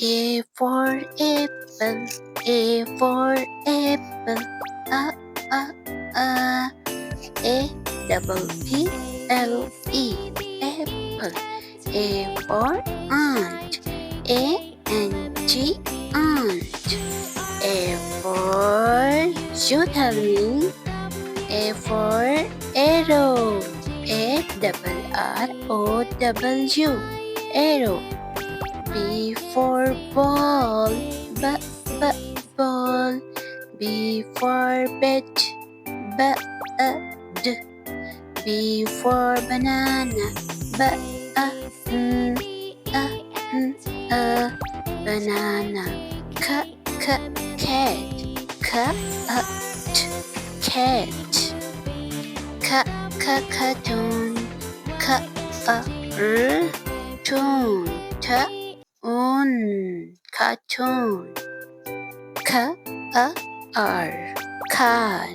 A for apple, A for apple, a a a. A double P L E, apple. A for ant, A N T, ant. A for you tell me. A for arrow, A double R O W, arrow. B for ball, ball. B for bed, bed. B for banana, banana. Cat, cat, cat. Cartoon, cartoon, cartoon. Car, car.